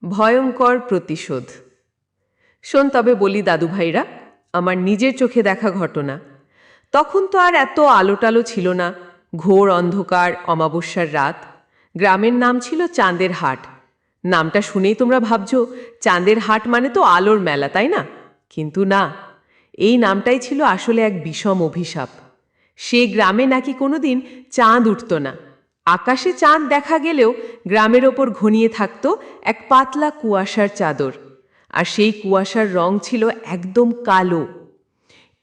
ভয়ঙ্কর প্রতিশোধ। শোন তবে বলি দাদু ভাইরা, আমার নিজের চোখে দেখা ঘটনা। তখন তো আর এত আলোটালো ছিল না, ঘোর অন্ধকার অমাবস্যার রাত। গ্রামের নাম ছিল চাঁদের হাট। নামটা শুনেই তোমরা ভাবছো চাঁদের হাট মানে তো আলোর মেলা, তাই না? কিন্তু না, এই নামটাই ছিল আসলে এক বিষম অভিশাপ। সে গ্রামে নাকি কোনোদিন চাঁদ উঠত না। আকাশে চাঁদ দেখা গেলেও গ্রামের ওপর ঘনিয়ে থাকত এক পাতলা কুয়াশার চাদর, আর সেই কুয়াশার রং ছিল একদম কালো।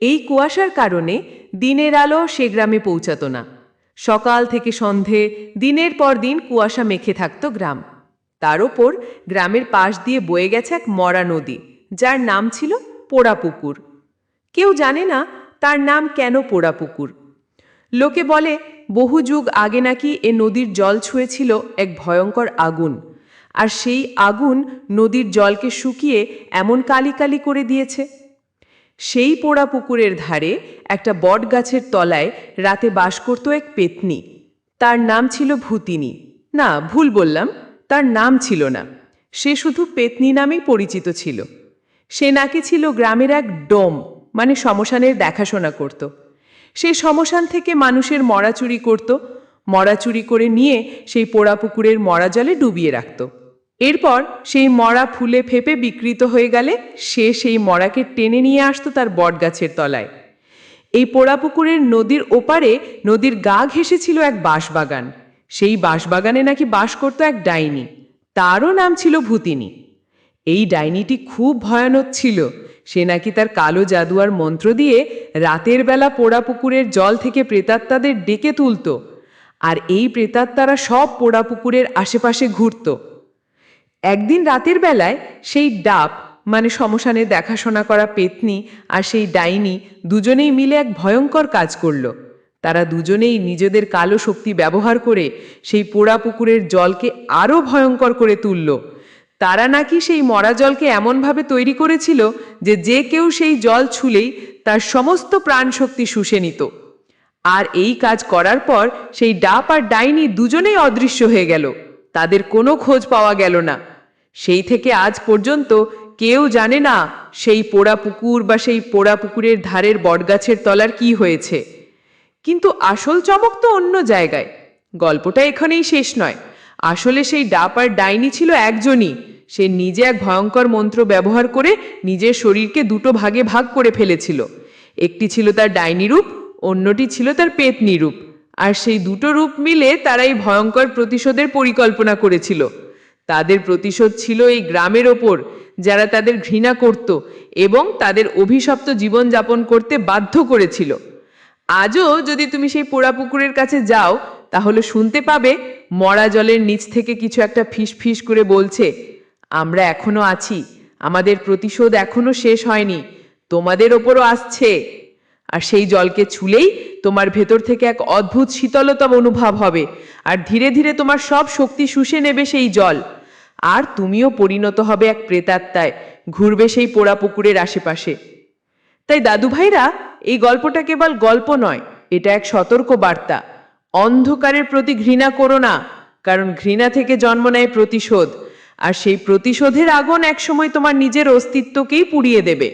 এই কুয়াশার কারণে দিনের আলো সে গ্রামে পৌঁছাতো না। সকাল থেকে সন্ধে দিনের পর দিন কুয়াশা মেখে থাকত গ্রাম। তার ওপর গ্রামের পাশ দিয়ে বয়ে গেছে এক মরা নদী, যার নাম ছিল পোড়াপুকুর। কেউ জানে না তার নাম কেন পোড়াপুকুর। লোকে বলে বহু যুগ আগে নাকি এ নদীর জল ছুঁয়েছিল এক ভয়ঙ্কর আগুন, আর সেই আগুন নদীর জলকে শুকিয়ে এমন কালি কালি করে দিয়েছে। সেই পোড়া পুকুরের ধারে একটা বট গাছের তলায় রাতে বাস করত এক পেতনি। তার নাম ছিল ভূতিনী। না, ভুল বললাম, তার নাম ছিল না। সে শুধু পেতনি নামেই পরিচিত ছিল। সে নাকি ছিল গ্রামের এক ডোম, মানে শ্মশানের দেখাশোনা করত। সেই শ্মশান থেকে মানুষের মরা চুরি করত। মরা চুরি করে নিয়ে সেই পোড়া পুকুরের মরা জলে ডুবিয়ে রাখত। এরপর সেই মরা ফুলে ফেপে বিকৃত হয়ে গেলে সে সেই মরাকে টেনে নিয়ে আসতো তার বটগাছের তলায়। এই পোড়া পুকুরের নদীর ওপারে নদীর গা ঘেঁষেছিল এক বাঁশবাগান। সেই বাঁশবাগানে নাকি বাস করত এক ডাইনি। তারও নাম ছিল ভূতিনী। এই ডাইনিটি খুব ভয়ানক ছিল। সে নাকি তার কালো জাদু আর মন্ত্র দিয়ে রাতের বেলা পোড়া পুকুরের জল থেকে প্রেতাত্মাদের ডেকে তুলত, আর এই প্রেতাত্মারা সব পোড়া পুকুরের আশেপাশে ঘুরত। একদিন রাতের বেলায় সেই ডাব, মানে শ্মশানে দেখাশোনা করা পেতনি আর সেই ডাইনি দুজনেই মিলে এক ভয়ঙ্কর কাজ করল। তারা দুজনেই নিজেদের কালো শক্তি ব্যবহার করে সেই পোড়া পুকুরের জলকে আরও ভয়ঙ্কর করে তুলল। তারা নাকি সেই মরা জলকে এমনভাবে তৈরি করেছিল যে যে কেউ সেই জল ছুলেই তার সমস্ত প্রাণশক্তি শুষে নিত। আর এই কাজ করার পর সেই ডাব আর ডাইনি দুজনেই অদৃশ্য হয়ে গেল। তাদের কোনো খোঁজ পাওয়া গেল না। সেই থেকে আজ পর্যন্ত কেউ জানে না সেই পোড়া পুকুর বা সেই পোড়া পুকুরের ধারের বটগাছের তলার কি হয়েছে। কিন্তু আসল চমক তো অন্য জায়গায়। গল্পটা এখানেই শেষ নয়। আসলে সেই ডাব আর ডাইনি ছিল একজনই। সে নিজে এক ভয়ঙ্কর মন্ত্র ব্যবহার করে নিজের শরীরকে দুটো ভাগে ভাগ করে ফেলেছিল। একটি ছিল তার ডাইনি রূপ, অন্যটি ছিল তার পেতনি রূপ। আর সেই দুটো রূপ মিলে তারা এই ভয়ঙ্কর প্রতিশোধের পরিকল্পনা করেছিল। তাদের প্রতিশোধ ছিল এই গ্রামের ওপর, যারা তাদের ঘৃণা করত এবং তাদের অভিশপ্ত জীবনযাপন করতে বাধ্য করেছিল। আজও যদি তুমি সেই পোড়া পুকুরের কাছে যাও, তাহলে শুনতে পাবে মরা জলের নিচ থেকে কিছু একটা ফিস ফিস করে বলছে, আমরা এখনো আছি, আমাদের প্রতিশোধ এখনো শেষ হয়নি, তোমাদের ওপরও আসছে। আর সেই জলকে ছুলেই তোমার ভেতর থেকে এক অদ্ভুত শীতলতা অনুভব হবে, আর ধীরে ধীরে তোমার সব শক্তি শুষে নেবে সেই জল। আর তুমিও পরিণত হবে এক প্রেতাত্মায়, ঘুরবে সেই পোড়া পুকুরের আশেপাশে। তাই দাদু ভাইরা, এই গল্পটা কেবল গল্প নয়, এটা এক সতর্ক বার্তা। অন্ধকারের প্রতি ঘৃণা করো না, কারণ ঘৃণা থেকে জন্ম নেয় প্রতিশোধ, আর সেই প্রতিশোধের আগুন একসময় তোমার নিজের অস্তিত্বকেই পুড়িয়ে দেবে।